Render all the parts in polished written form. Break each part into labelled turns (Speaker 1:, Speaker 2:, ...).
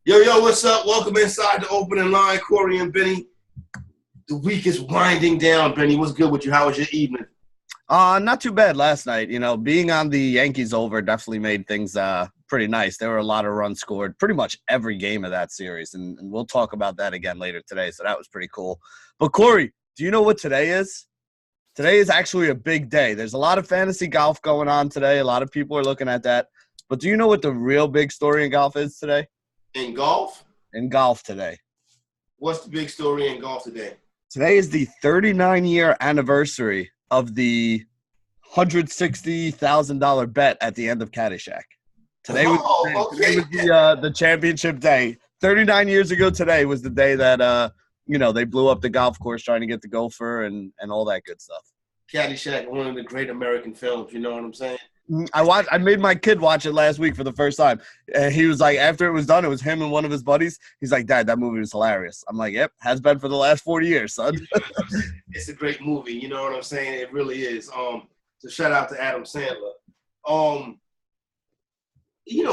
Speaker 1: Yo, what's up? Welcome inside the opening line, Corey and Benny. The week is winding down, Benny. What's good with you? How was your evening?
Speaker 2: Not too bad last night. Being on the Yankees over definitely made things pretty nice. There were a lot of runs scored pretty much every game of that series, and we'll talk about that again later today, so that was pretty cool. But, Corey, do you know what today is? Today is actually a big day. There's a lot of fantasy golf going on today. A lot of people are looking at that. But do you know what the real big story in golf is today?
Speaker 1: In golf?
Speaker 2: In golf today.
Speaker 1: What's the big story in golf today?
Speaker 2: Today is the 39-year anniversary of the $160,000 bet at the end of Caddyshack. Today was the championship day. 39 years ago today was the day that they blew up the golf course trying to get the gopher and all that good stuff.
Speaker 1: Caddyshack, one of the great American films, you know what I'm saying?
Speaker 2: I made my kid watch it last week for the first time. And he was like, after it was done, it was him and one of his buddies. He's like, Dad, that movie was hilarious. I'm like, yep, has been for the last 40 years, son.
Speaker 1: It's a great movie, you know what I'm saying? It really is. So shout out to Adam Sandler.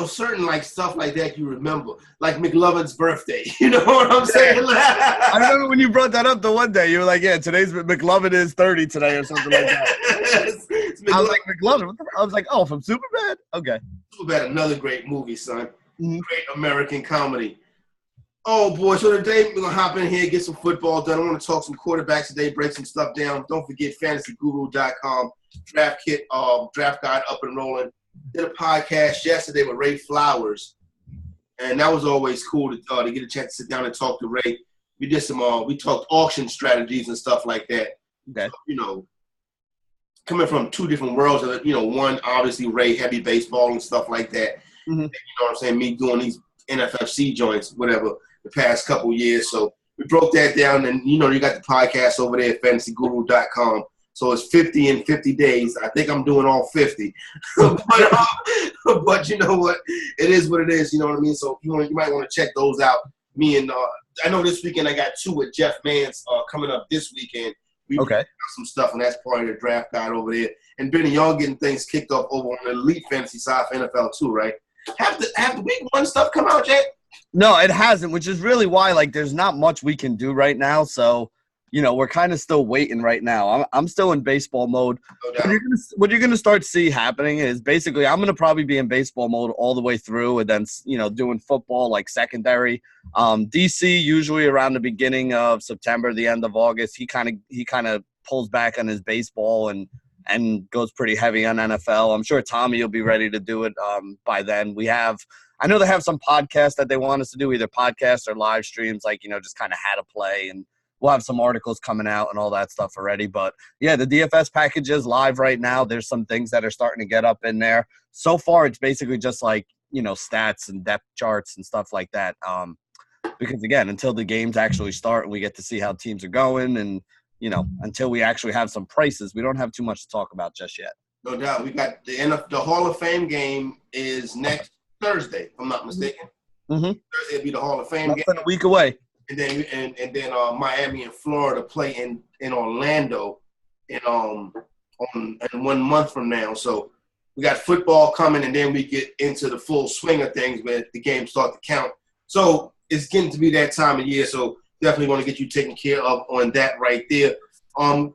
Speaker 1: Certain like stuff like that you remember, like McLovin's birthday. You know what I'm saying?
Speaker 2: I remember when you brought that up the one day. You were like, "Yeah, today's McLovin is 30 today or something like that." I was like, McLovin. I was like, "Oh, from Superbad." Okay.
Speaker 1: Superbad, another great movie, son. Mm-hmm. Great American comedy. Oh boy, so today we're gonna hop in here, get some football done. I want to talk some quarterbacks today, break some stuff down. Don't forget fantasyguru.com draft kit, draft guide up and rolling. Did a podcast yesterday with Ray Flowers, and that was always cool to get a chance to sit down and talk to Ray. We did we talked auction strategies and stuff like that.
Speaker 2: Okay.
Speaker 1: So, coming from two different worlds, one obviously Ray heavy baseball and stuff like that. Mm-hmm. You know what I'm saying? Me doing these NFFC joints, whatever, the past couple years. So we broke that down, and you got the podcast over there at fantasyguru.com. So it's 50 in 50 days. I think I'm doing all 50. but you know what? It is what it is. You know what I mean? So you might want to check those out. Me and I know this weekend I got two with Jeff Mans coming up this weekend. We got some stuff, and that's part of the draft guide over there. And Benny, y'all getting things kicked off over on the elite fantasy side for NFL too, right? Have the week one stuff come out yet?
Speaker 2: No, it hasn't, which is really why there's not much we can do right now. So we're kind of still waiting right now. I'm still in baseball mode. What you're gonna start see happening is basically I'm gonna probably be in baseball mode all the way through, and then doing football like secondary. DC usually around the beginning of September, the end of August, he kind of pulls back on his baseball and goes pretty heavy on NFL. I'm sure Tommy will be ready to do it by then. I know they have some podcasts that they want us to do, either podcasts or live streams, just kind of how to play, and we'll have some articles coming out and all that stuff already. But, yeah, the DFS package is live right now. There's some things that are starting to get up in there. So far, it's basically just stats and depth charts and stuff like that. Because, again, until the games actually start and we get to see how teams are going and, until we actually have some prices, we don't have too much to talk about just yet.
Speaker 1: No doubt. We got the Hall of Fame game is next Thursday, if I'm not mistaken.
Speaker 2: Mm-hmm.
Speaker 1: Thursday will be the Hall of Fame game.
Speaker 2: A week away.
Speaker 1: And then Miami and Florida play in Orlando in 1 month from now. So we got football coming, and then we get into the full swing of things where the games start to count. So it's getting to be that time of year. So definitely want to get you taken care of on that right there.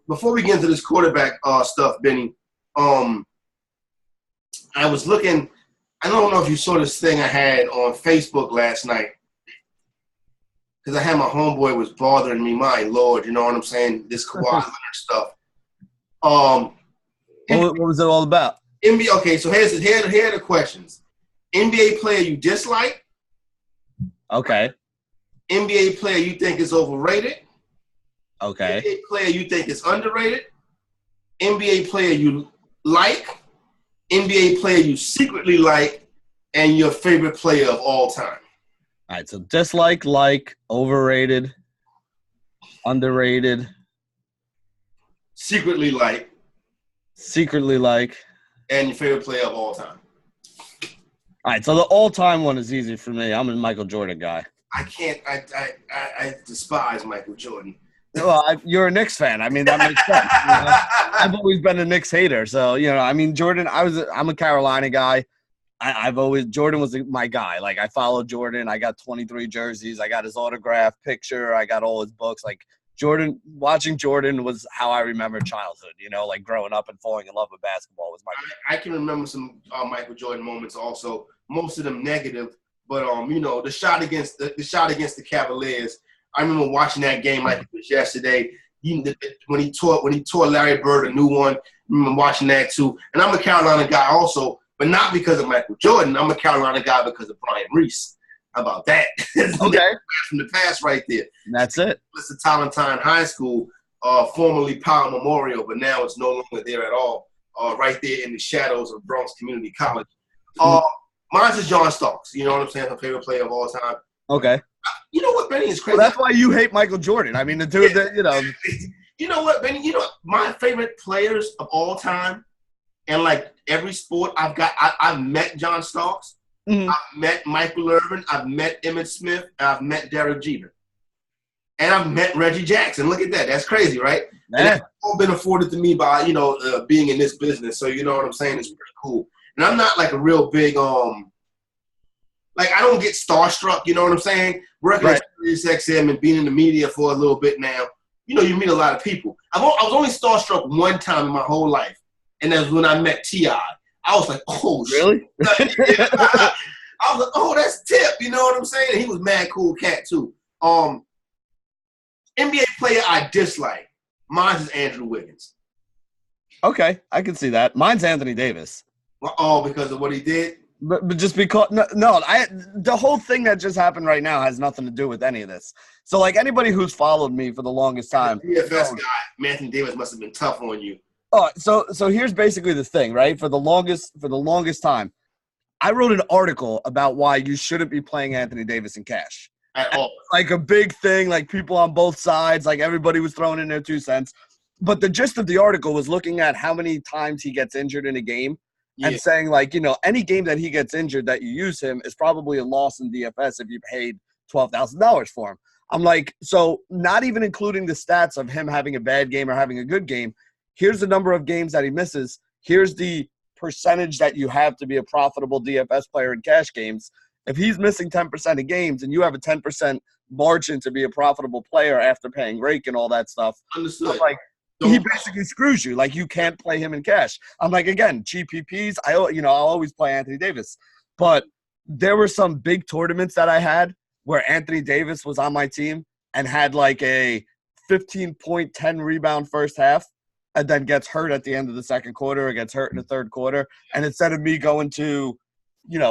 Speaker 1: Before we get into this quarterback stuff, Benny, I was looking. I don't know if you saw this thing I had on Facebook last night. Because I had my homeboy was bothering me. My Lord, you know what I'm saying? This Kawhi Leonard stuff.
Speaker 2: What was it all about?
Speaker 1: NBA. Okay, so here are the questions. NBA player you dislike?
Speaker 2: Okay.
Speaker 1: NBA player you think is overrated?
Speaker 2: Okay.
Speaker 1: NBA player you think is underrated? NBA player you like? NBA player you secretly like? And your favorite player of all time?
Speaker 2: All right, so dislike, like, overrated, underrated.
Speaker 1: Secretly like. And your favorite player of all time.
Speaker 2: All right, so the all-time one is easy for me. I'm a Michael Jordan guy.
Speaker 1: I despise Michael Jordan.
Speaker 2: Well, you're a Knicks fan. I mean, that makes sense. I've always been a Knicks hater. So, Jordan, I'm a Carolina guy. I've always Jordan was my guy. Like I followed Jordan. I got 23 jerseys. I got his autograph picture. I got all his books. Like watching Jordan was how I remember childhood. Like growing up and falling in love with basketball was my.
Speaker 1: I can remember some Michael Jordan moments also. Most of them negative, but the shot against the Cavaliers. I remember watching that game like it was yesterday. When he taught Larry Bird a new one. I remember watching that too. And I'm a Carolina guy also. But not because of Michael Jordan. I'm a Carolina guy because of Brian Reese. How about that?
Speaker 2: Okay.
Speaker 1: From the past right there.
Speaker 2: That's it.
Speaker 1: It's Talentine High School, formerly Powell Memorial, but now it's no longer there at all. Right there in the shadows of Bronx Community College. Mine's is John Starks. You know what I'm saying? My favorite player of all time.
Speaker 2: Okay.
Speaker 1: You know what, Benny, is crazy.
Speaker 2: Well, that's why you hate Michael Jordan. I mean, the dude that,
Speaker 1: You know what, Benny? My favorite players of all time, and like every sport I've met John Starks. Mm-hmm. I've met Michael Irvin. I've met Emmitt Smith. I've met Derek Jeter. And I've met Reggie Jackson. Look at that. That's crazy, right? Yeah. And that's all been afforded to me by, being in this business. So you know what I'm saying? It's pretty cool. And I'm not like a real big, I don't get starstruck, you know what I'm saying? Working at SiriusXM and being in the media for a little bit now, you meet a lot of people. I was only starstruck one time in my whole life. And that's when I met T.I. I was like, oh,
Speaker 2: really?
Speaker 1: Shit. I was like, oh, that's Tip. You know what I'm saying? And he was mad cool cat, too. NBA player I dislike. Mine is Andrew Wiggins.
Speaker 2: Okay, I can see that. Mine's Anthony Davis.
Speaker 1: Oh, because of what he did?
Speaker 2: But just because the whole thing that just happened right now has nothing to do with any of this. So, like, anybody who's followed me for the longest time.
Speaker 1: The DFS guy, Anthony Davis must have been tough on you.
Speaker 2: Oh, so here's basically the thing, right? For the longest time, I wrote an article about why you shouldn't be playing Anthony Davis in cash.
Speaker 1: At all.
Speaker 2: Like a big thing, like people on both sides, like everybody was throwing in their 2 cents. But the gist of the article was looking at how many times he gets injured in a game and saying, like, any game that he gets injured that you use him is probably a loss in DFS if you paid $12,000 for him. I'm like, so not even including the stats of him having a bad game or having a good game, here's the number of games that he misses. Here's the percentage that you have to be a profitable DFS player in cash games. If he's missing 10% of games and you have a 10% margin to be a profitable player after paying rake and all that stuff,
Speaker 1: understood.
Speaker 2: Like, he basically screws you. Like, you can't play him in cash. I'm like, again, GPPs, I'll always play Anthony Davis. But there were some big tournaments that I had where Anthony Davis was on my team and had like a 15-point, 10-rebound first half, and then gets hurt at the end of the second quarter or gets hurt in the third quarter. And instead of me going to,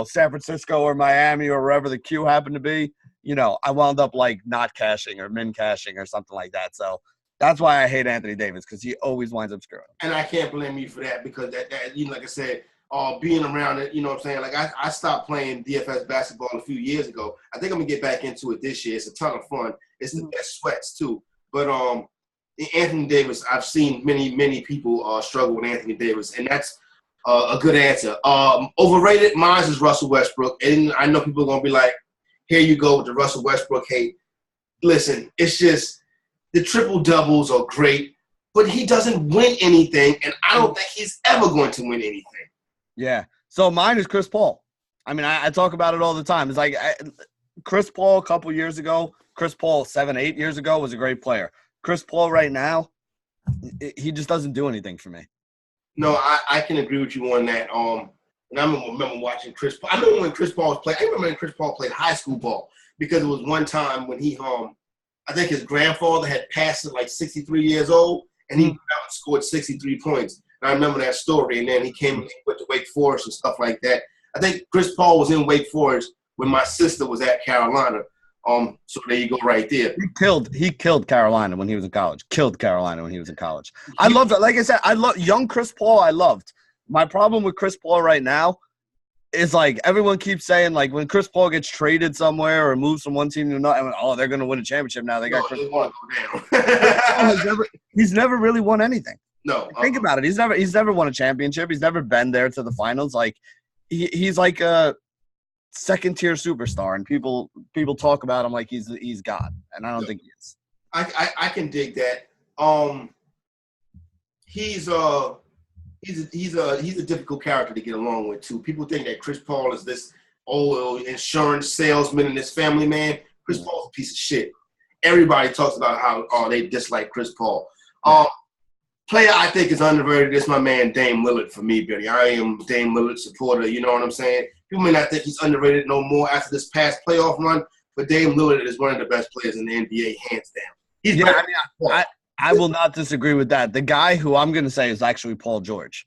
Speaker 2: San Francisco or Miami or wherever the queue happened to be, I wound up like not cashing or min cashing or something like that. So that's why I hate Anthony Davis, because he always winds up screwing.
Speaker 1: And I can't blame you for that, because that like I said, being around it, you know what I'm saying? Like I stopped playing DFS basketball a few years ago. I think I'm gonna get back into it this year. It's a ton of fun. It's the best sweats too. But Anthony Davis, I've seen many people struggle with Anthony Davis, and that's a good answer. Overrated, mine is Russell Westbrook, and I know people are gonna be like, "Here you go with the Russell Westbrook hate." Listen, it's just the triple doubles are great, but he doesn't win anything, and I don't think he's ever going to win anything.
Speaker 2: Yeah. So mine is Chris Paul. I mean, I talk about it all the time. It's like Chris Paul a couple years ago, Chris Paul 7-8 years ago was a great player. Chris Paul right now, he just doesn't do anything for me.
Speaker 1: No, I can agree with you on that. And I remember watching Chris Paul. I remember when Chris Paul was playing. I remember when Chris Paul played high school ball, because it was one time when he I think his grandfather had passed at like 63 years old, and he went out and scored 63 points. And I remember that story. And then he went to Wake Forest and stuff like that. I think Chris Paul was in Wake Forest when my sister was at Carolina. So there you go, right there.
Speaker 2: He killed Carolina when he was in college. I loved it. Like I said, I love young Chris Paul. I loved. My problem with Chris Paul right now is, like, everyone keeps saying, like, when Chris Paul gets traded somewhere or moves from one team to another, they're going to win a championship now. They got Chris Paul. He's never really won anything.
Speaker 1: No.
Speaker 2: Think about it. He's never won a championship. He's never been there to the finals. Like, he's like a second-tier superstar, and people talk about him like he's God, and I don't think he is.
Speaker 1: I can dig that. He's He's a difficult character to get along with too. People think that Chris Paul is this old insurance salesman and this family man. Chris Paul's a piece of shit. Everybody talks about how they dislike Chris Paul. Player I think is underrated is my man Dame Lillard for me, Billy. I am a Dame Lillard supporter. You know what I'm saying? People may not think he's underrated no more after this past playoff run, but Dame Lillard is one of the best players in the NBA, hands down.
Speaker 2: I will not disagree with that. The guy who I'm going to say is actually Paul George.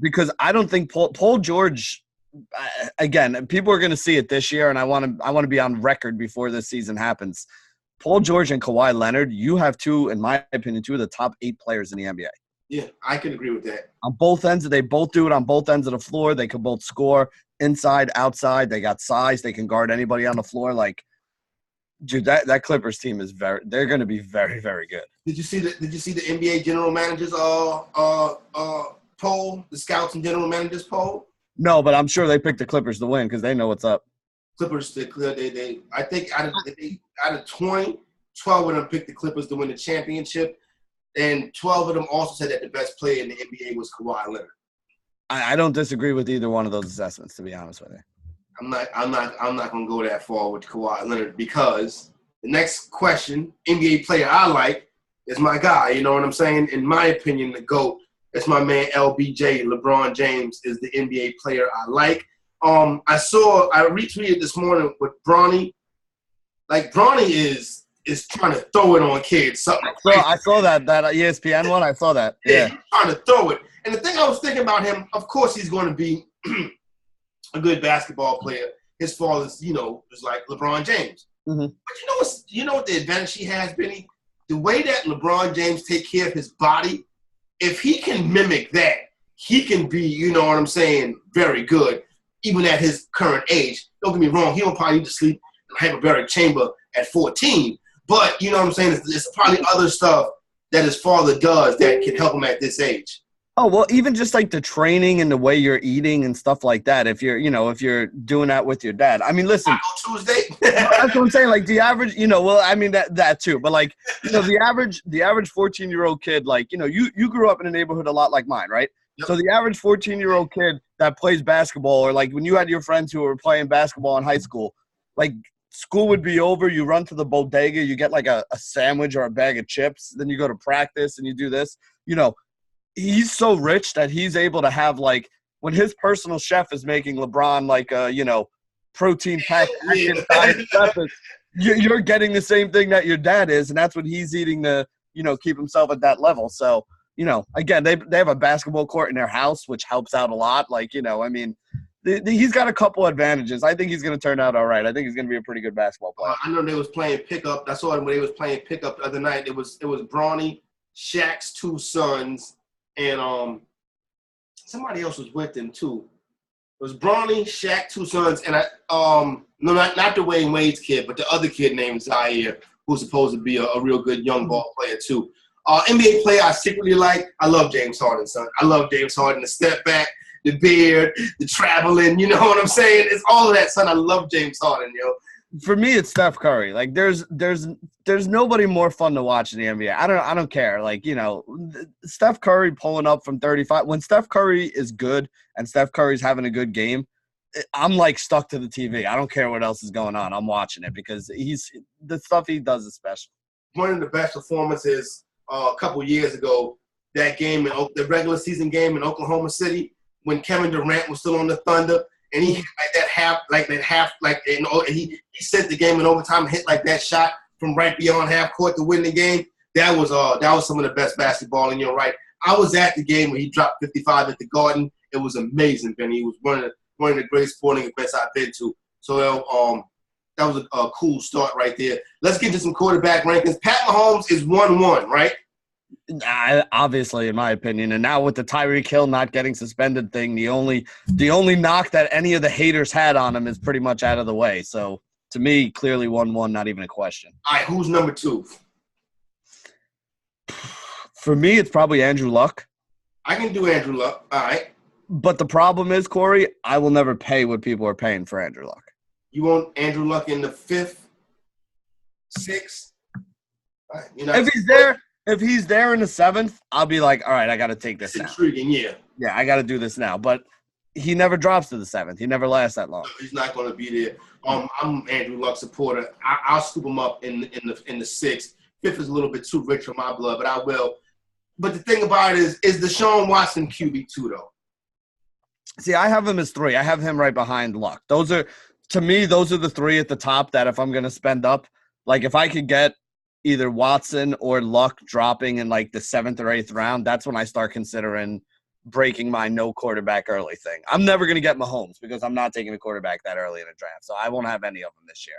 Speaker 2: Because I don't think Paul George. Again, people are going to see it this year, and I want to be on record before this season happens. Paul George and Kawhi Leonard, you have in my opinion, two of the top 8 players in the NBA.
Speaker 1: Yeah, I can agree with that.
Speaker 2: On both ends, they both do it on both ends of the floor. They can both score inside, outside. They got size. They can guard anybody on the floor. Like, dude, that Clippers team is they're going to be very, very good.
Speaker 1: Did you see the NBA general managers poll, the scouts and general managers poll?
Speaker 2: No, but I'm sure they picked the Clippers to win because they know what's up.
Speaker 1: Clippers, I think out of 20, 12 of them picked the Clippers to win the championship, and 12 of them also said that the best player in the NBA was Kawhi Leonard.
Speaker 2: I don't disagree with either one of those assessments, to be honest with you.
Speaker 1: I'm not gonna go that far with Kawhi Leonard because the next question, NBA player I like, is my guy. You know what I'm saying? In my opinion, the GOAT is my man LBJ. LeBron James is the NBA player I like. I retweeted this morning with Bronny. Like, Bronny is trying to throw it on kids.
Speaker 2: I saw that ESPN one. I saw that. Yeah,
Speaker 1: he's trying to throw it. And the thing I was thinking about him, of course he's going to be a good basketball player. His father is like LeBron James.
Speaker 2: Mm-hmm.
Speaker 1: But you know what the advantage he has, Benny? The way that LeBron James take care of his body, if he can mimic that, he can be, you know what I'm saying, very good. Even at his current age. Don't get me wrong, he don't probably need to sleep in a hyperbaric chamber at 14. But, you know what I'm saying, it's probably other stuff that his father does that can help him at this age.
Speaker 2: Oh, well, even just like the training and the way you're eating and stuff like that, if you're doing that with your dad. I mean, listen.
Speaker 1: Tuesday.
Speaker 2: That's what I'm saying. Like the average, that too. But like, the average 14-year-old kid, like, you grew up in a neighborhood a lot like mine, right? Yep. So the average 14-year-old kid that plays basketball, or like when you had your friends who were playing basketball in high school, like school would be over, you run to the bodega, you get like a sandwich or a bag of chips, then you go to practice and you do this. He's so rich that he's able to have, like, when his personal chef is making LeBron like a, protein packed breakfast, you're getting the same thing that your dad is, and that's what he's eating to, keep himself at that level. So, again, they have a basketball court in their house, which helps out a lot. Like, he's got a couple advantages. I think he's going to turn out all right. I think he's going to be a pretty good basketball player.
Speaker 1: I know they was playing pickup. I saw them when they was playing pickup the other night. It was Bronny, Shaq's 2 sons, and somebody else was with them too. It was Bronny, Shaq, 2 sons, and not Dwayne Wade's kid, but the other kid named Zaire, who's supposed to be a real good young ball player too. NBA player I secretly like, I love James Harden, son. I love James Harden, the step back, the beard, the traveling, you know what I'm saying? It's all of that, son. I love James Harden, yo.
Speaker 2: For me, it's Steph Curry. Like, there's nobody more fun to watch in the NBA. I don't care. Like, Steph Curry pulling up from 35. When Steph Curry is good and Steph Curry's having a good game, I'm like stuck to the TV. I don't care what else is going on. I'm watching it because the stuff he does is special. One
Speaker 1: of the best performances a couple years ago, that game the regular season game in Oklahoma City, when Kevin Durant was still on the Thunder, and he hit he sent the game in overtime and hit like that shot from right beyond half court to win the game. That was some of the best basketball. And you're right, I was at the game where he dropped 55 at the Garden. It was amazing, Benny. It was one of the greatest sporting events I've been to. So that was a cool start right there. Let's get to some quarterback rankings. Pat Mahomes is 1-1, right?
Speaker 2: Obviously, in my opinion. And now with the Tyreek Hill not getting suspended thing, the only knock that any of the haters had on him is pretty much out of the way. So to me, clearly 1-1, not even a question.
Speaker 1: All right, who's number 2?
Speaker 2: For me, it's probably Andrew Luck.
Speaker 1: I can do Andrew Luck. All right.
Speaker 2: But the problem is, Corey, I will never pay what people are paying for Andrew Luck.
Speaker 1: You want Andrew Luck in the 5th, 6th? Right,
Speaker 2: if he's there, if he's there in the 7th, I'll be like, all right, I got to take this
Speaker 1: It's
Speaker 2: now.
Speaker 1: intriguing, yeah.
Speaker 2: Yeah, I got to do this now. But he never drops to the 7th. He never lasts that long.
Speaker 1: He's not going to be there. I'm Andrew Luck supporter. I'll scoop him up in the 6th. 5th is a little bit too rich for my blood, but I will. But the thing about it is Deshaun Watson QB2 though?
Speaker 2: See, I have him as 3. I have him right behind Luck. To me, those are the 3 at the top that if I'm going to spend up, like if I could get either Watson or Luck dropping in like the 7th or 8th round, that's when I start considering breaking my no quarterback early thing. I'm never going to get Mahomes because I'm not taking a quarterback that early in a draft, so I won't have any of them this year.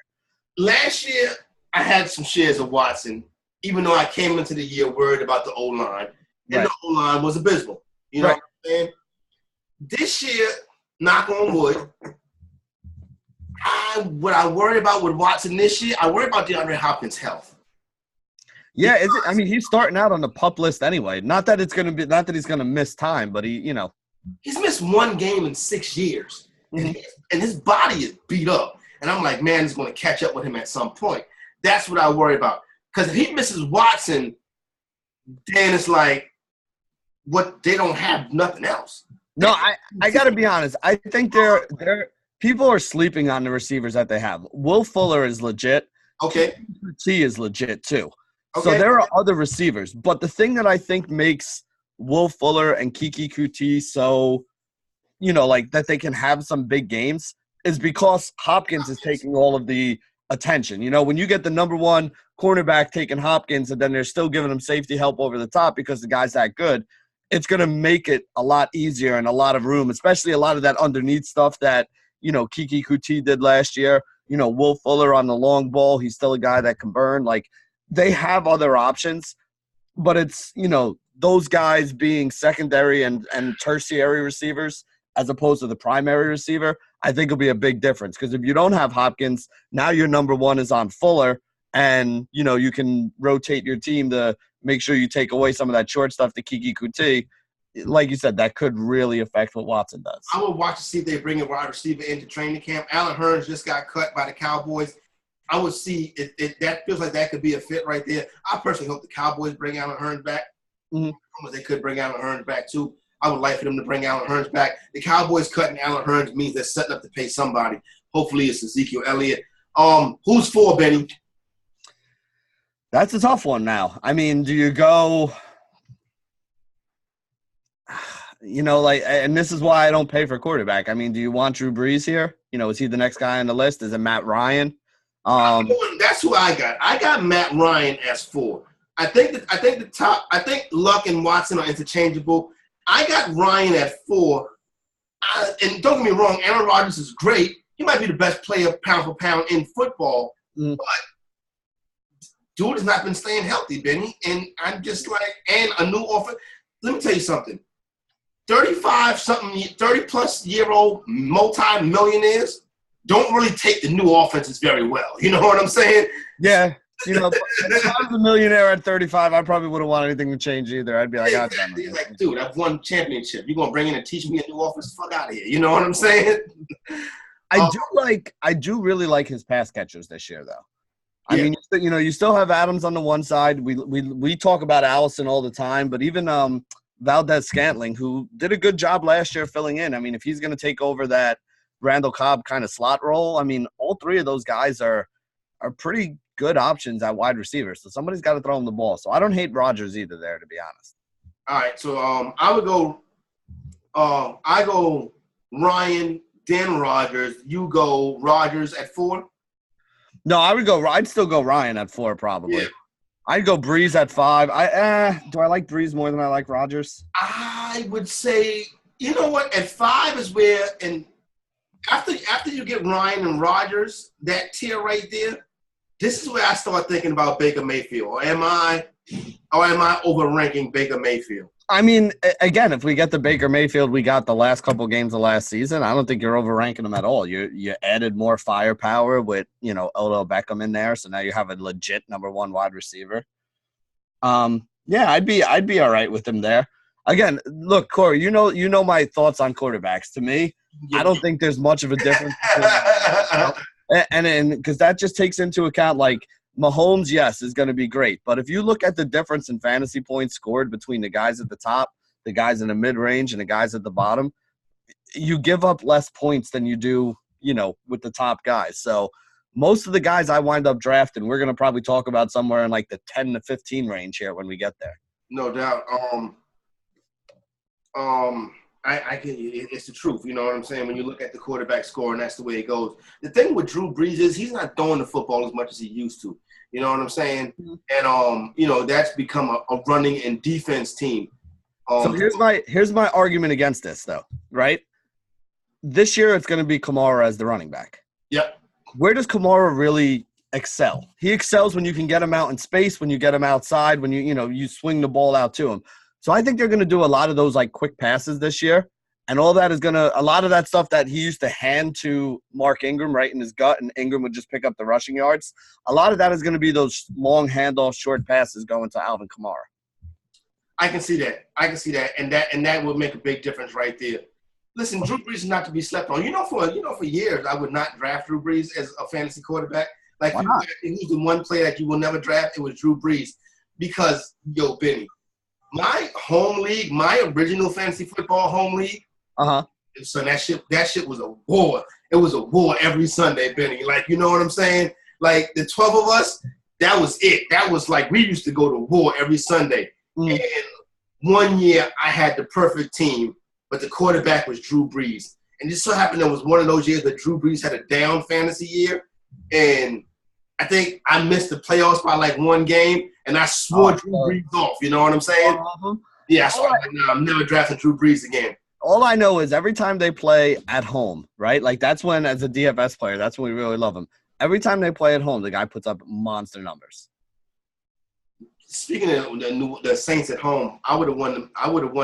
Speaker 1: Last year, I had some shares of Watson, even though I came into the year worried about the O-line, and
Speaker 2: right.
Speaker 1: The O-line was abysmal. You know
Speaker 2: right.
Speaker 1: what I'm saying? This year, knock on wood, what I worry about with Watson this year, I worry about DeAndre Hopkins' health.
Speaker 2: Yeah, he's starting out on the PUP list anyway. Not that he's going to miss time, but
Speaker 1: he's missed 1 game in 6 years, and his body is beat up. And I'm like, man, it's going to catch up with him at some point. That's what I worry about. Because if he misses Watson, then it's like, they don't have nothing else.
Speaker 2: No, I got to be honest. I think people are sleeping on the receivers that they have. Will Fuller is legit.
Speaker 1: Okay.
Speaker 2: T is legit too.
Speaker 1: Okay.
Speaker 2: So there are other receivers. But the thing that I think makes Will Fuller and Kiki Kuti so, like that they can have some big games is because Hopkins is taking all of the attention. When you get the number 1 cornerback taking Hopkins and then they're still giving him safety help over the top because the guy's that good, it's going to make it a lot easier and a lot of room, especially a lot of that underneath stuff that, Kiki Kuti did last year. Will Fuller on the long ball, he's still a guy that can burn. Like, they have other options, but it's, those guys being secondary and tertiary receivers as opposed to the primary receiver, I think will be a big difference. Because if you don't have Hopkins, now your number 1 is on Fuller, and, you can rotate your team to make sure you take away some of that short stuff to Kiki Kuti. Like you said, that could really affect what Watson does.
Speaker 1: I would watch to see if they bring a wide receiver into training camp. Allen Hurns just got cut by the Cowboys. I would see if that feels like that could be a fit right there. I personally hope the Cowboys bring Allen Hurns back. They could bring Allen Hurns back too. I would like for them to bring Allen Hurns back. The Cowboys cutting Allen Hurns means they're setting up to pay somebody. Hopefully it's Ezekiel Elliott. Who's 4, Benny?
Speaker 2: That's a tough one now. I mean, do you go and this is why I don't pay for quarterback. I mean, do you want Drew Brees here? Is he the next guy on the list? Is it Matt Ryan?
Speaker 1: That's who I got. I got Matt Ryan as 4. I think Luck and Watson are interchangeable. I got Ryan at 4. And don't get me wrong, Aaron Rodgers is great. He might be the best player pound for pound in football, but dude has not been staying healthy, Benny. And I'm just like, and a new offense. Let me tell you something. 30-plus year old multi-millionaires don't really take the new offenses very well. You know what I'm saying?
Speaker 2: Yeah. If I was a millionaire at 35, I probably wouldn't want anything to change either. I'd be like,
Speaker 1: exactly. He's like, dude, I've won championship. You're going to bring in and teach me a new offense? Fuck out of here. You know what I'm saying?
Speaker 2: I do really like his pass catchers this year, though. I mean, you still have Adams on the one side. We talk about Allison all the time, but even Valdez Scantling, who did a good job last year filling in. I mean, if he's going to take over that Randall Cobb kind of slot role, I mean, all 3 of those guys are pretty good options at wide receiver. So somebody's got to throw him the ball. So I don't hate Rodgers either there, to be honest.
Speaker 1: All right. So I would go I go Ryan, then Rodgers. You go Rodgers at 4?
Speaker 2: No, I'd still go Ryan at 4 probably.
Speaker 1: Yeah.
Speaker 2: I'd go Breeze at 5. Do I like Breeze more than I like Rodgers?
Speaker 1: I would say, you know what? At 5 is where, and after you get Ryan and Rodgers, that tier right there, this is where I start thinking about Baker Mayfield. Or am I over-ranking Baker Mayfield?
Speaker 2: I mean, again, if we get the Baker Mayfield we got the last couple games of last season, I don't think you're over-ranking him at all. You added more firepower with, Odell Beckham in there, so now you have a legit number 1 wide receiver. Yeah, I'd be all right with him there. Again, look, Corey, you know my thoughts on quarterbacks. To me, I don't think there's much of a difference between and because that just takes into account like Mahomes, yes, is going to be great. But if you look at the difference in fantasy points scored between the guys at the top, the guys in the mid-range, and the guys at the bottom, you give up less points than you do, with the top guys. So most of the guys I wind up drafting, we're going to probably talk about somewhere in like the 10 to 15 range here when we get there.
Speaker 1: No doubt. I can. It's the truth. You know what I'm saying? When you look at the quarterback score, and that's the way it goes. The thing with Drew Brees is he's not throwing the football as much as he used to. You know what I'm saying? Mm-hmm. And that's become a running and defense team.
Speaker 2: So here's my argument against this, though. Right? This year it's going to be Kamara as the running back.
Speaker 1: Yep.
Speaker 2: Where does Kamara really excel? He excels when you can get him out in space, when you get him outside, when you swing the ball out to him. So I think they're going to do a lot of those like quick passes this year. And all that is a lot of that stuff that he used to hand to Mark Ingram right in his gut, and Ingram would just pick up the rushing yards. A lot of that is going to be those long handoff short passes going to Alvin Kamara.
Speaker 1: I can see that. And that would make a big difference right there. Listen, Drew Brees is not to be slept on. For years I would not draft Drew Brees as a fantasy quarterback. Like who's the one player that you will never draft? It was Drew Brees. Because Benny, my home league, my original fantasy football home league, so that shit was a war. It was a war every Sunday, Benny. Like, you know what I'm saying? Like the 12 of us, that was it. That was like we used to go to war every Sunday. And one year I had the perfect team, but the quarterback was Drew Brees. And it just so happened that was one of those years that Drew Brees had a down fantasy year. And I think I missed the playoffs by like one game, and I swore Drew Brees off. You know what I'm saying? Yeah, so I'm never drafting Drew Brees again.
Speaker 2: All I know is every time they play at home, right? Like that's when, as a DFS player, that's when we really love him. Every time they play at home, the guy puts up monster numbers.
Speaker 1: Speaking of the Saints at home, I would have won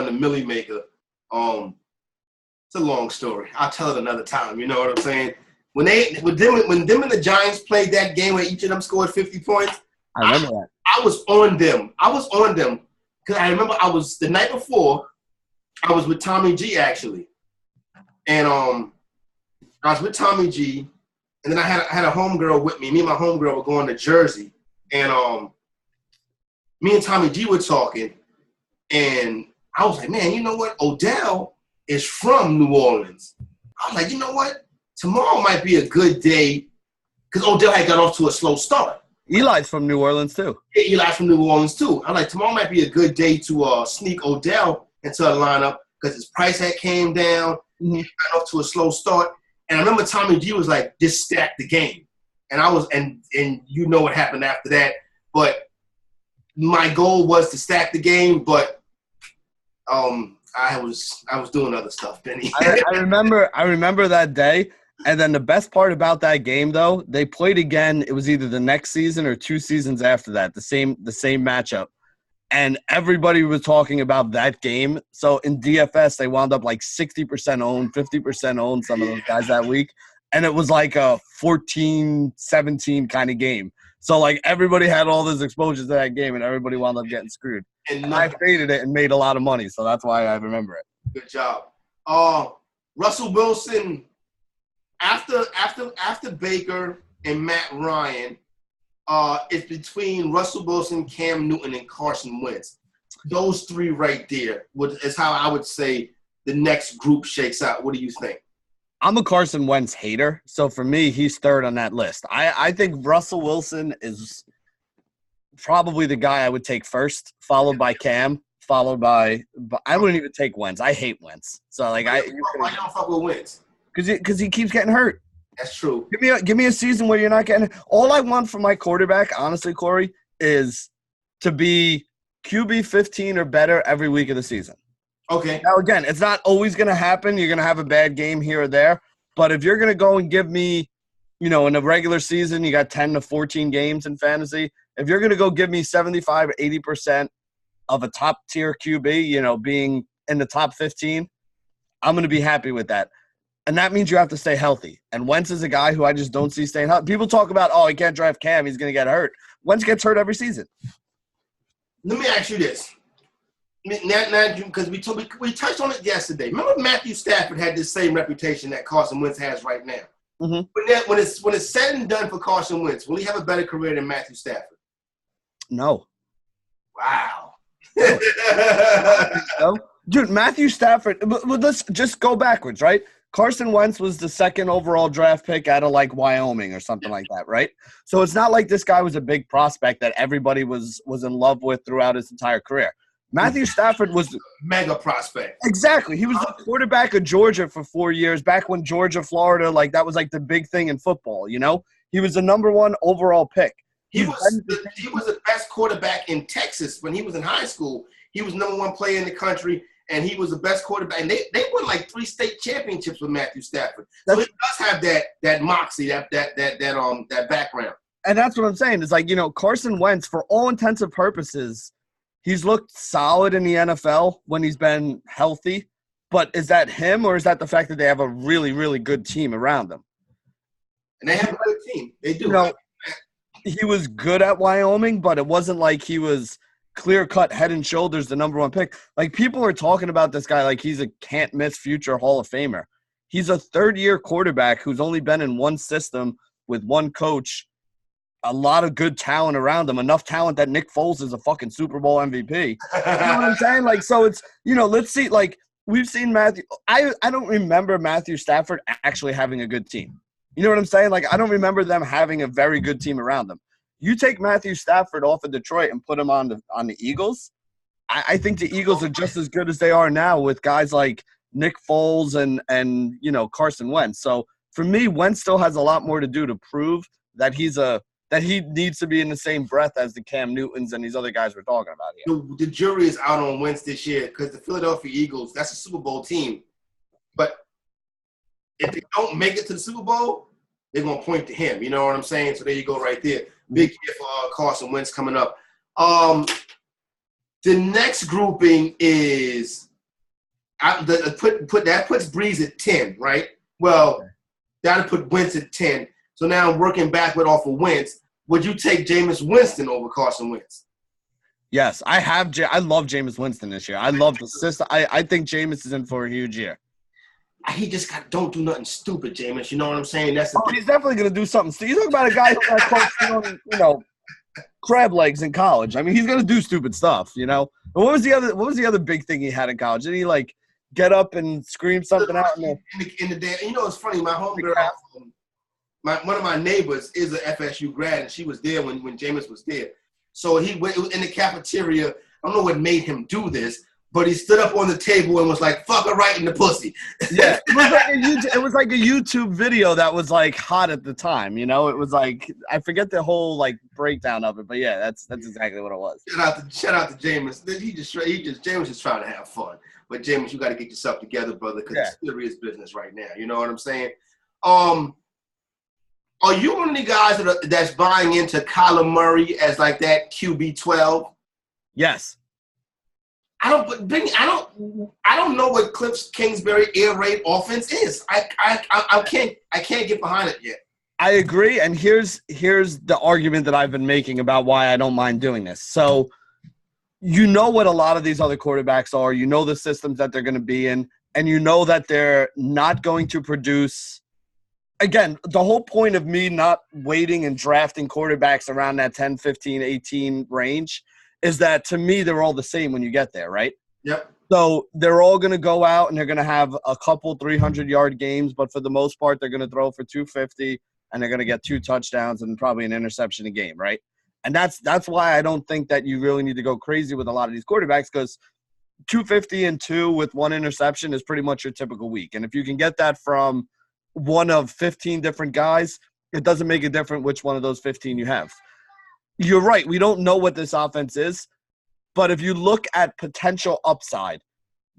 Speaker 1: the Millie Maker. It's a long story. I'll tell it another time. You know what I'm saying? When them and the Giants played that game where each of them scored 50 points,
Speaker 2: I remember that.
Speaker 1: I was on them. Because I remember I was the night before. I was with Tommy G actually, and I was with Tommy G, and then I had a homegirl with me. Me and my homegirl were going to Jersey, and me and Tommy G were talking, and I was like, man, you know what? Odell is from New Orleans. I was like, you know what? Tomorrow might be a good day because Odell had got off to a slow start.
Speaker 2: Eli's from New Orleans, too.
Speaker 1: Yeah, Eli's from New Orleans, too. I'm like, tomorrow might be a good day to sneak Odell into a lineup because his price had came down. Mm-hmm. He got off to a slow start. And I remember Tommy G was like, just stack the game. And I was – and you know what happened after that. But my goal was to stack the game, but I was doing other stuff, Benny.
Speaker 2: I remember that day. And then the best part about that game, though, they played again. It was either the next season or 2 seasons after that, the same matchup. And everybody was talking about that game. So in DFS, they wound up like 60% owned, 50% owned, some of those guys that week. And it was like a 14-17 kind of game. So, like, everybody had all this exposure to that game, and everybody wound up getting screwed. And I faded it and made a lot of money, so that's why I remember it.
Speaker 1: Good job. Russell Wilson, after Baker and Matt Ryan, it's between Russell Wilson, Cam Newton, and Carson Wentz. Those three right there is how I would say the next group shakes out. What do you think?
Speaker 2: I'm a Carson Wentz hater, so for me, he's third on that list. I think Russell Wilson is probably the guy I would take first, followed by Cam, followed by – I wouldn't even take Wentz. I hate Wentz. So, like,
Speaker 1: why you don't fuck with Wentz?
Speaker 2: Because he keeps getting hurt.
Speaker 1: That's true.
Speaker 2: Give me a season where you're not getting – all I want from my quarterback, honestly, Corey, is to be QB 15 or better every week of the season.
Speaker 1: Okay.
Speaker 2: Now, again, it's not always going to happen. You're going to have a bad game here or there. But if you're going to go and give me, in a regular season, you got 10 to 14 games in fantasy. If you're going to go give me 75 or 80% of a top-tier QB, being in the top 15, I'm going to be happy with that. And that means you have to stay healthy. And Wentz is a guy who I just don't see staying healthy. People talk about, he can't draft Cam. He's going to get hurt. Wentz gets hurt every season.
Speaker 1: Let me ask you this. Now, because we touched on it yesterday. Remember Matthew Stafford had this same reputation that Carson Wentz has right now.
Speaker 2: Mm-hmm.
Speaker 1: When it's said and done for Carson Wentz, will he have a better career than Matthew Stafford?
Speaker 2: No.
Speaker 1: Wow.
Speaker 2: No. Dude, Matthew Stafford, but let's just go backwards, right? Carson Wentz was the second overall draft pick out of like Wyoming or something like that, right? So it's not like this guy was a big prospect that everybody was in love with throughout his entire career. Matthew Stafford was
Speaker 1: mega prospect.
Speaker 2: Exactly. He was the quarterback of Georgia for 4 years, back when Georgia, Florida, like that was like the big thing in football, you know? He was the number 1 overall pick.
Speaker 1: He was the best quarterback in Texas when he was in high school. He was number 1 player in the country, and he was the best quarterback. And they won like 3 state championships with Matthew Stafford. So he does have that moxie, that background.
Speaker 2: And that's what I'm saying. It's like, you know, Carson Wentz, for all intents and purposes, he's looked solid in the NFL when he's been healthy. But is that him, or is that the fact that they have a really, really good team around them?
Speaker 1: And they have a good team. They do.
Speaker 2: You know, he was good at Wyoming, but it wasn't like he was clear-cut, head and shoulders the number 1 pick. Like, people are talking about this guy like he's a can't-miss future Hall of Famer. He's a third-year quarterback who's only been in one system with one coach, a lot of good talent around him, enough talent that Nick Foles is a fucking Super Bowl MVP. You know what I'm saying? Like, so it's, you know, let's see, like, we've seen Matthew – I don't remember Matthew Stafford actually having a good team. You know what I'm saying? Like, I don't remember them having a very good team around them. You take Matthew Stafford off of Detroit and put him on the Eagles, I think the Eagles are just as good as they are now with guys like Nick Foles and you know, Carson Wentz. So for me, Wentz still has a lot more to do to prove that that he needs to be in the same breath as the Cam Newtons and these other guys we're talking about here.
Speaker 1: The jury is out on Wentz this year because the Philadelphia Eagles, that's a Super Bowl team. But if they don't make it to the Super Bowl, they're going to point to him. You know what I'm saying? So there you go right there. Big year for Carson Wentz coming up. The next grouping is that puts Breeze at 10, right? Well, that'll put Wentz at 10. So now I'm working backward off of Wentz. Would you take Jameis Winston over Carson Wentz?
Speaker 2: Yes, I love Jameis Winston this year. I love the system. I think Jameis is in for a huge year.
Speaker 1: He just don't do nothing stupid, Jameis. You know what I'm saying? That's
Speaker 2: he's definitely going to do something. So you talk about a guy who got caught, you know, crab legs in college. I mean, he's going to do stupid stuff, you know. But what was the other big thing he had in college? Did he like get up and scream something out in
Speaker 1: the day? You know, it's funny. My homegirl, one of my neighbors is an FSU grad, and she was there when Jameis was there. So he went in the cafeteria. I don't know what made him do this, but he stood up on the table and was like, "Fuck her right in the pussy."
Speaker 2: Yeah, it was like a YouTube video that was like hot at the time. You know, it was like, I forget the whole like breakdown of it, but yeah, that's exactly what it was.
Speaker 1: Shout out to Jameis. Jameis is trying to have fun, but Jameis, you got to get yourself together, brother, because it's serious business right now. You know what I'm saying? Are you one of the guys that's buying into Kyler Murray as like that QB12?
Speaker 2: Yes.
Speaker 1: I don't know what Cliff Kingsbury air raid offense is. I can't get behind it yet.
Speaker 2: I agree, and here's the argument that I've been making about why I don't mind doing this. So, you know what a lot of these other quarterbacks are. You know the systems that they're going to be in, and you know that they're not going to produce. Again, the whole point of me not waiting and drafting quarterbacks around that 10, 15, 18 range is that, to me, they're all the same when you get there, right?
Speaker 1: Yep.
Speaker 2: So they're all going to go out and they're going to have a couple 300-yard games, but for the most part, they're going to throw for 250 and they're going to get 2 touchdowns and probably an interception a game, right? And that's why I don't think that you really need to go crazy with a lot of these quarterbacks, because 250 and 2 with 1 interception is pretty much your typical week. And if you can get that from one of 15 different guys, it doesn't make a difference which one of those 15 you have. You're right. We don't know what this offense is, but if you look at potential upside,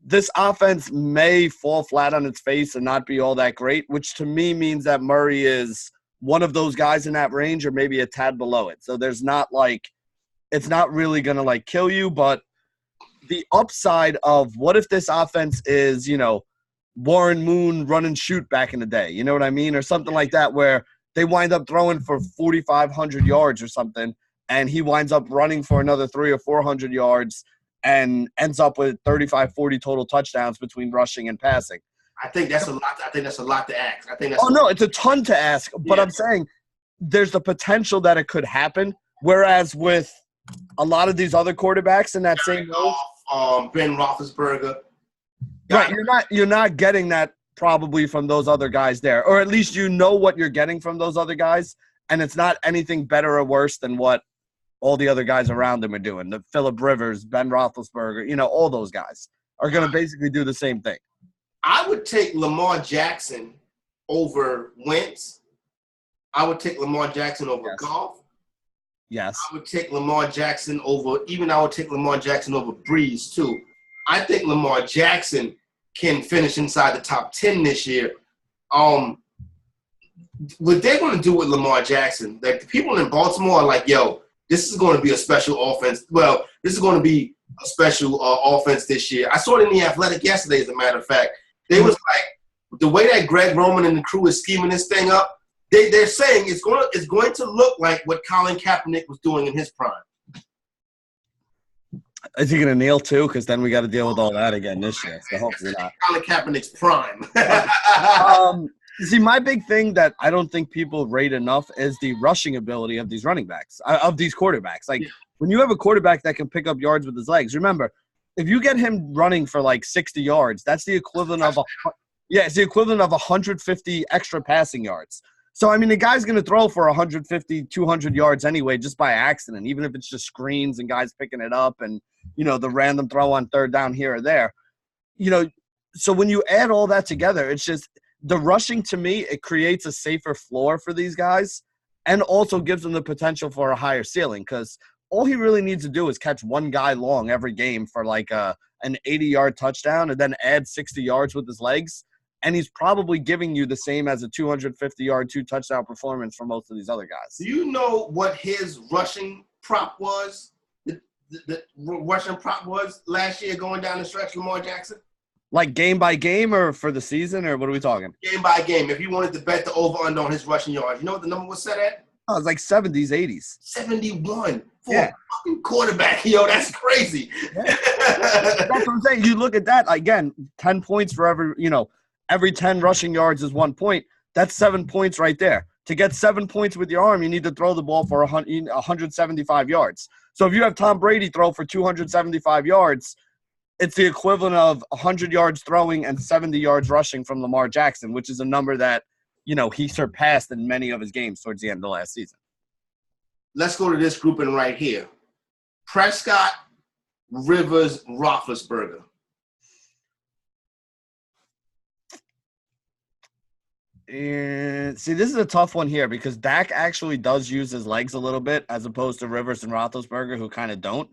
Speaker 2: this offense may fall flat on its face and not be all that great, which to me means that Murray is one of those guys in that range or maybe a tad below it. So there's not like – it's not really going to like kill you, but the upside of what if this offense is, you know, Warren Moon run and shoot back in the day, you know what I mean? Or something like that where they wind up throwing for 4,500 yards or something, and he winds up running for another 300 or 400 yards and ends up with 35, 40 total touchdowns between rushing and passing.
Speaker 1: I think that's a lot. I think that's a lot to ask. I think that's.
Speaker 2: Oh no, it's a ton to ask. But I'm saying there's the potential that it could happen. Whereas with a lot of these other quarterbacks in that same
Speaker 1: role, Ben Roethlisberger.
Speaker 2: Right, you're not getting that probably from those other guys there, or at least you know what you're getting from those other guys, and it's not anything better or worse than what all the other guys around them are doing. The Phillip Rivers, Ben Roethlisberger, all those guys are going to basically do the same thing.
Speaker 1: I would take Lamar Jackson over Wentz. I would take Lamar Jackson over Goff.
Speaker 2: Yes.
Speaker 1: I would take Lamar Jackson over Breeze too. I think Lamar Jackson can finish inside the top 10 this year. What they're going to do with Lamar Jackson, like the people in Baltimore are like, yo, this is going to be a special offense. Well, this is going to be a special offense this year. I saw it in The Athletic yesterday, as a matter of fact. They was like, the way that Greg Roman and the crew is scheming this thing up, they're saying it's going to look like what Colin Kaepernick was doing in his prime.
Speaker 2: Is he going to kneel too? Because then we got to deal with all that again this year. So hopefully not.
Speaker 1: Colin Kaepernick's prime.
Speaker 2: See, my big thing that I don't think people rate enough is the rushing ability of these running backs, of these quarterbacks. Like when you have a quarterback that can pick up yards with his legs, remember, if you get him running for like 60 yards, that's the equivalent of it's the equivalent of 150 extra passing yards. So, I mean, the guy's going to throw for 150, 200 yards anyway, just by accident, even if it's just screens and guys picking it up and, the random throw on third down here or there. So when you add all that together, it's just the rushing, to me, it creates a safer floor for these guys and also gives them the potential for a higher ceiling because all he really needs to do is catch one guy long every game for like an 80-yard touchdown and then add 60 yards with his legs. And he's probably giving you the same as a 250-yard, 2-touchdown performance for most of these other guys.
Speaker 1: Do you know what his rushing prop was? The rushing prop was last year going down the stretch, Lamar Jackson?
Speaker 2: Like game by game or for the season, or what are we talking?
Speaker 1: Game by game. If you wanted to bet the over-under on his rushing yards, you know what the number was set at?
Speaker 2: Oh, it's like 70s, 80s.
Speaker 1: 71 for a fucking quarterback. Yo, that's crazy.
Speaker 2: Yeah. That's what I'm saying. You look at that, again, 10 points for every 10 rushing yards is 1 point. That's 7 points right there. To get 7 points with your arm, you need to throw the ball for 175 yards. So if you have Tom Brady throw for 275 yards, it's the equivalent of 100 yards throwing and 70 yards rushing from Lamar Jackson, which is a number that, he surpassed in many of his games towards the end of the last season.
Speaker 1: Let's go to this grouping right here. Prescott, Rivers, Roethlisberger.
Speaker 2: And see, this is a tough one here because Dak actually does use his legs a little bit as opposed to Rivers and Roethlisberger, who kind of don't.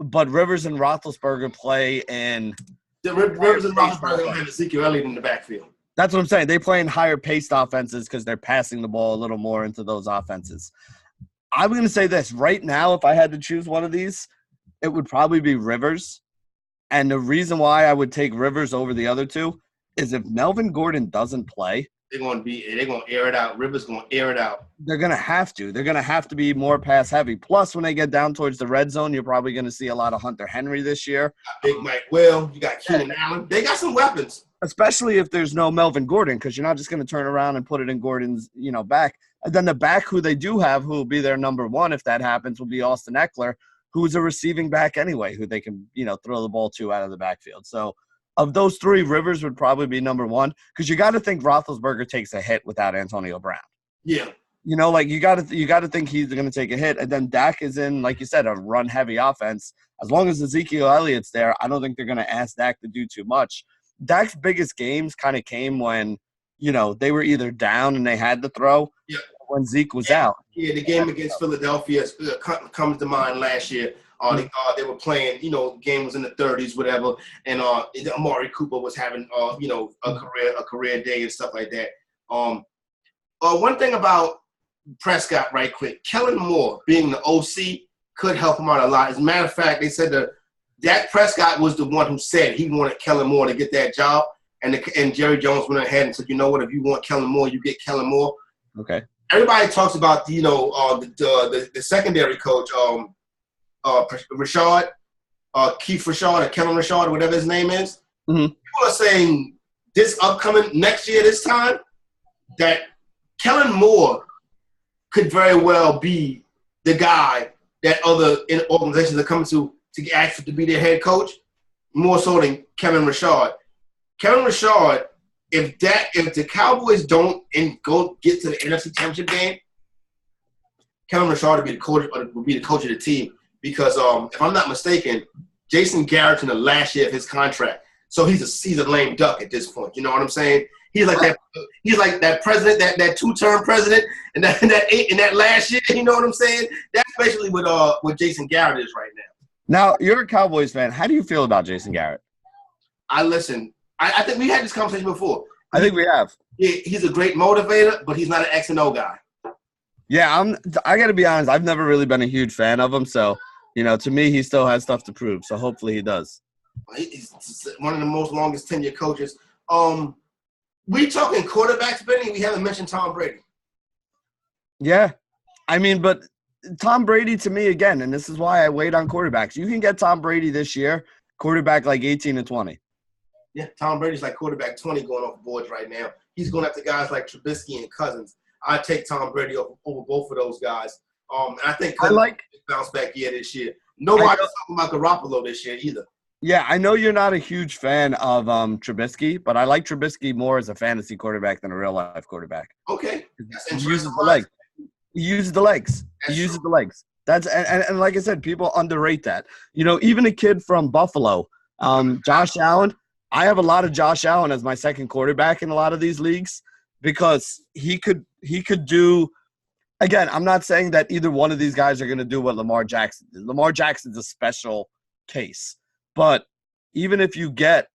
Speaker 2: But Rivers and Roethlisberger play in –
Speaker 1: Rivers and Roethlisberger have Ezekiel Elliott in the backfield.
Speaker 2: That's what I'm saying. They play in higher-paced offenses because they're passing the ball a little more into those offenses. I'm going to say this. Right now, if I had to choose one of these, it would probably be Rivers. And the reason why I would take Rivers over the other two is if Melvin Gordon doesn't play –
Speaker 1: they're going to air it out. Rivers going to air it out.
Speaker 2: They're going to have to. They're going to have to be more pass heavy. Plus, when they get down towards the red zone, you're probably going to see a lot of Hunter Henry this year.
Speaker 1: Big Mike Will. You got Keenan Allen. They got some weapons.
Speaker 2: Especially if there's no Melvin Gordon, because you're not just going to turn around and put it in Gordon's, back. And then the back who they do have, who will be their number one if that happens, will be Austin Eckler, who's a receiving back anyway, who they can, throw the ball to out of the backfield. So, of those three, Rivers would probably be number one because you got to think Roethlisberger takes a hit without Antonio Brown.
Speaker 1: Yeah.
Speaker 2: You got to think he's going to take a hit. And then Dak is in, like you said, a run-heavy offense. As long as Ezekiel Elliott's there, I don't think they're going to ask Dak to do too much. Dak's biggest games kind of came when, they were either down and they had to throw when Zeke was out.
Speaker 1: Yeah, the game against Philadelphia comes to mind last year. They were playing, game was in the 30s, whatever, and Amari Cooper was having, a career day and stuff like that. One thing about Prescott, right quick, Kellen Moore being the OC could help him out a lot. As a matter of fact, they said that Dak Prescott was the one who said he wanted Kellen Moore to get that job, and Jerry Jones went ahead and said, you know what, if you want Kellen Moore, you get Kellen Moore.
Speaker 2: Okay.
Speaker 1: Everybody talks about, the secondary coach, Rashad, Keith Rashad or Kellen Rashad or whatever his name is.
Speaker 2: Mm-hmm.
Speaker 1: People are saying this upcoming next year, this time, that Kellen Moore could very well be the guy that other organizations are coming to ask to be their head coach, more so than Kevin Richard. Kevin Richard, if the Cowboys don't go get to the NFC Championship game, Kevin Richard would be the coach of the team because if I'm not mistaken, Jason Garrett's in the last year of his contract, so he's a lame duck at this point. You know what I'm saying? He's like that. He's like that president, that two-term president, and that last year. You know what I'm saying? That's basically what Jason Garrett is right now.
Speaker 2: Now you're a Cowboys fan. How do you feel about Jason Garrett?
Speaker 1: I think we had this conversation before.
Speaker 2: I think we have.
Speaker 1: He's a great motivator, but he's not an X and O guy.
Speaker 2: Yeah, I got to be honest. I've never really been a huge fan of him, so to me, he still has stuff to prove. So hopefully, he does.
Speaker 1: He's one of the most longest tenured coaches. We talking quarterbacks, Benny. We haven't mentioned Tom Brady.
Speaker 2: Yeah, I mean, but Tom Brady to me again, and this is why I wait on quarterbacks. You can get Tom Brady this year, quarterback like 18 and 20.
Speaker 1: Yeah, Tom Brady's like quarterback 20 going off the boards right now. He's going after guys like Trubisky and Cousins. I take Tom Brady over both of those guys. And I think Cousins bounce back year this year. Nobody's talking about Garoppolo this year either.
Speaker 2: Yeah, I know you're not a huge fan of Trubisky, but I like Trubisky more as a fantasy quarterback than a real-life quarterback.
Speaker 1: Okay.
Speaker 2: He uses the legs. He uses the legs. That's and like I said, people underrate that. Even a kid from Buffalo, Josh Allen, I have a lot of Josh Allen as my second quarterback in a lot of these leagues because he could do – again, I'm not saying that either one of these guys are going to do what Lamar Jackson did. Lamar Jackson's a special case. But even if you get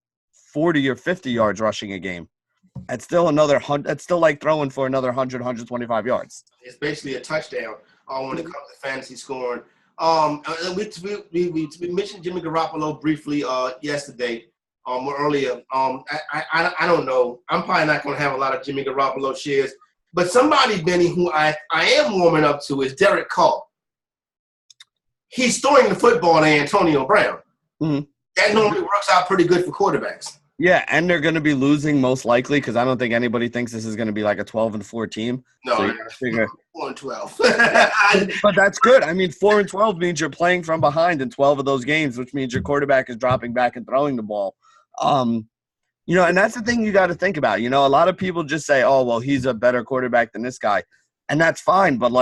Speaker 2: 40 or 50 yards rushing a game, that's still that's still like throwing for another 100, 125 yards.
Speaker 1: It's basically a touchdown when it comes to fantasy scoring. We mentioned Jimmy Garoppolo briefly yesterday or earlier. I don't know. I'm probably not going to have a lot of Jimmy Garoppolo shares. But somebody, Benny, who I am warming up to is Derek Carr. He's throwing the football to Antonio Brown. Mm-hmm. That normally works out pretty good for quarterbacks.
Speaker 2: Yeah, and they're going to be losing most likely because I don't think anybody thinks this is going to be like a 12-4 team.
Speaker 1: No,
Speaker 2: so you gotta figure
Speaker 1: 4-12.
Speaker 2: But that's good. I mean, 4-12 means you're playing from behind in 12 of those games, which means your quarterback is dropping back and throwing the ball. And that's the thing you got to think about. A lot of people just say, "Oh, well, he's a better quarterback than this guy," and that's fine. But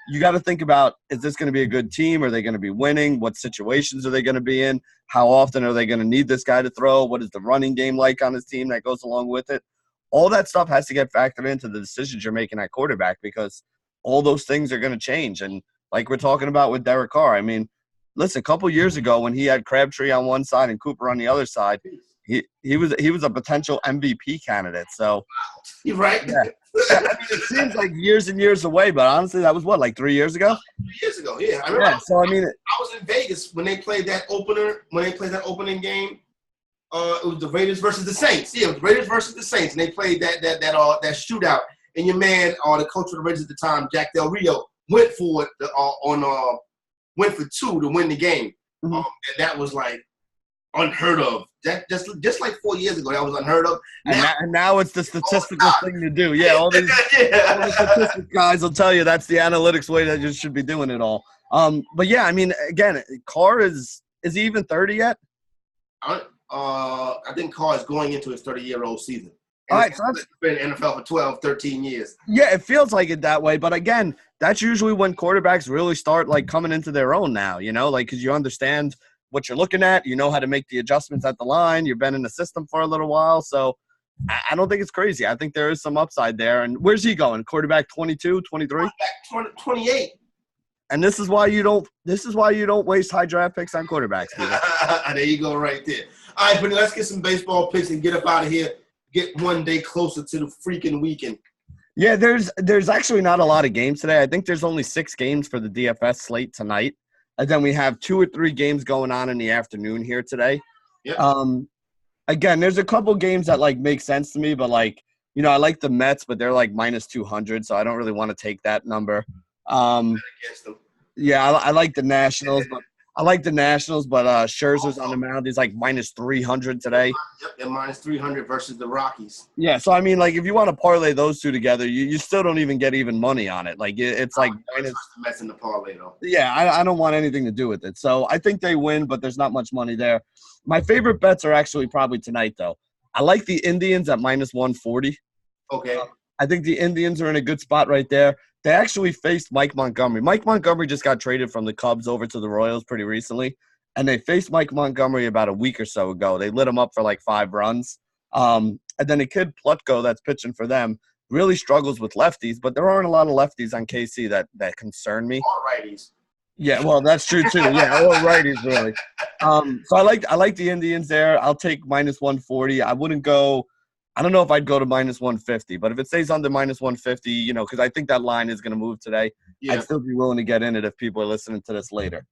Speaker 2: you got to think about, is this going to be a good team? Are they going to be winning? What situations are they going to be in? How often are they going to need this guy to throw? What is the running game like on his team that goes along with it? All that stuff has to get factored into the decisions you're making at quarterback because all those things are going to change. And like we're talking about with Derek Carr, I mean, listen, a couple years ago when he had Crabtree on one side and Cooper on the other side, he was a potential MVP candidate. So
Speaker 1: you're right.
Speaker 2: Yeah. I mean, it seems like years and years away, but honestly, that was 3 years ago?
Speaker 1: 3 years ago, yeah. I remember.
Speaker 2: Yeah, so I mean,
Speaker 1: I was in Vegas when they played that opener. When they played that opening game, it was the Raiders versus the Saints. Yeah, it was Raiders versus the Saints, and they played that shootout. And your man, the coach of the Raiders at the time, Jack Del Rio, went for it went for two to win the game, and that was like unheard of. That just like 4 years ago, that was unheard of.
Speaker 2: And now it's the statistical thing to do. Yeah, all the statistics guys will tell you that's the analytics way that you should be doing it all. But yeah, I mean, again, Carr is he even 30 yet?
Speaker 1: I think Carr is going into his 30-year-old season.
Speaker 2: All right, so
Speaker 1: he's been in the NFL for 12, 13 years.
Speaker 2: Yeah, it feels like it that way. But again, that's usually when quarterbacks really start coming into their own now. Because you understand what you're looking at, how to make the adjustments at the line. You've been in the system for a little while, so I don't think it's crazy. I think there is some upside there. And where's he going? Quarterback 22, 23?
Speaker 1: 28.
Speaker 2: And this is why you don't waste high draft picks on quarterbacks.
Speaker 1: There you go, right there. All right, Brittany, let's get some baseball picks and get up out of here. Get one day closer to the freaking weekend.
Speaker 2: Yeah, there's actually not a lot of games today. I think there's only 6 games for the DFS slate tonight. And then we have 2 or 3 games going on in the afternoon here today.
Speaker 1: Yep.
Speaker 2: Again, there's a couple games that make sense to me, but I like the Mets, but they're minus 200, so I don't really want to take that number.
Speaker 1: Against them.
Speaker 2: Yeah, I like the Nationals, but I like the Nationals, but Scherzer's on the mound. He's like minus 300 today.
Speaker 1: Yep, they're minus 300 versus the Rockies.
Speaker 2: Yeah, so I mean, like, if you want to parlay those two together, you still don't even get even money on it. Like, it's like minus.
Speaker 1: Mess in the parlay though.
Speaker 2: Yeah, I don't want anything to do with it. So I think they win, but there's not much money there. My favorite bets are actually probably tonight, though. I like the Indians at minus 140.
Speaker 1: Okay.
Speaker 2: I think the Indians are in a good spot right there. They actually faced Mike Montgomery. Mike Montgomery just got traded from the Cubs over to the Royals pretty recently, and they faced Mike Montgomery about a week or so ago. They lit him up for like 5 runs. And then a kid, Plutko, that's pitching for them, really struggles with lefties, but there aren't a lot of lefties on KC that concern me.
Speaker 1: Or righties.
Speaker 2: Yeah, well, that's true too. Yeah, or righties, really. So I like the Indians there. I'll take minus 140. I wouldn't go – I don't know if I'd go to minus 150, but if it stays under minus 150, you know, because I think that line is going to move today, I'd still be willing to get in it if people are listening to this later.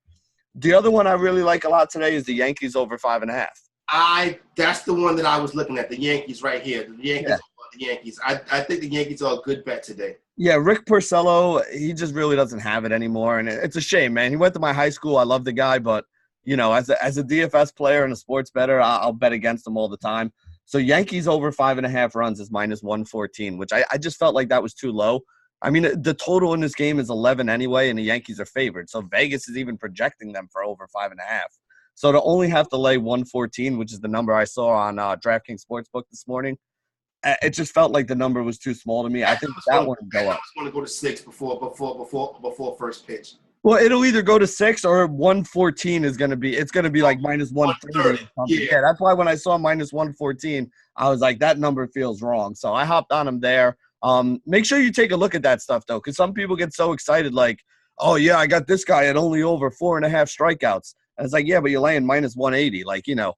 Speaker 2: The other one I really like a lot today is the Yankees over 5.5.
Speaker 1: That's the one that I was looking at, the Yankees right here. The Yankees. I think the Yankees are a good bet today.
Speaker 2: Yeah, Rick Porcello, he just really doesn't have it anymore, and it's a shame, man. He went to my high school. I love the guy, but, you know, as a DFS player and a sports bettor, I'll bet against him all the time. So Yankees over 5.5 runs is minus 114, which I just felt like that was too low. I mean, the total in this game is 11 anyway, and the Yankees are favored. So Vegas is even projecting them for over 5.5. So to only have to lay 114, which is the number I saw on DraftKings Sportsbook this morning, it just felt like the number was too small to me. I think that one would go up.
Speaker 1: I just want to go to 6 before first pitch.
Speaker 2: Well, it'll either go to 6 or 114 is going to be – it's going to be like minus 130 or something. Yeah, that's why when I saw minus 114, I was like, that number feels wrong. So I hopped on them there. Make sure you take a look at that stuff, though, because some people get so excited like, oh, yeah, I got this guy at only over 4.5 strikeouts. And it's like, yeah, but you're laying minus 180. Like, you know,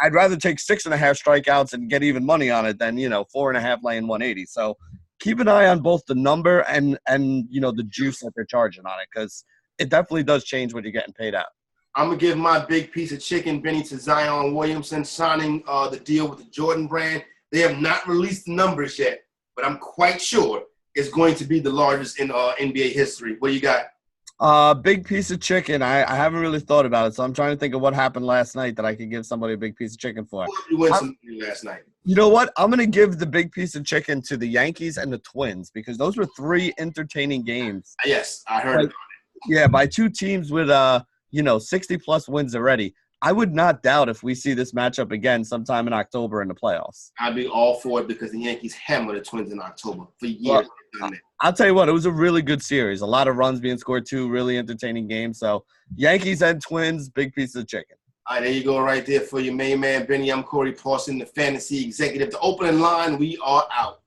Speaker 2: I'd rather take 6.5 strikeouts and get even money on it than, you know, 4.5 laying 180. So keep an eye on both the number and you know, the juice that they're charging on it, because it definitely does change what you're getting paid out.
Speaker 1: I'm going to give my big piece of chicken, Benny, to Zion Williamson signing the deal with the Jordan brand. They have not released the numbers yet, but I'm quite sure it's going to be the largest in NBA history. What do you got?
Speaker 2: Big piece of chicken. I haven't really thought about it, so I'm trying to think of what happened last night that I could give somebody a big piece of chicken for.
Speaker 1: You win some last night.
Speaker 2: You know what? I'm going to give the big piece of chicken to the Yankees and the Twins because those were 3 entertaining games.
Speaker 1: Yes, I heard about it.
Speaker 2: Yeah, by 2 teams with, 60-plus wins already. I would not doubt if we see this matchup again sometime in October in the playoffs.
Speaker 1: I'd be all for it because the Yankees hammer the Twins in October for years.
Speaker 2: Well, I'll tell you what, it was a really good series. A lot of runs being scored, 2 really entertaining games. So Yankees and Twins, big piece of chicken.
Speaker 1: All right, there you go right there for your main man, Benny. I'm Corey Parson, the fantasy executive. The opening line, we are out.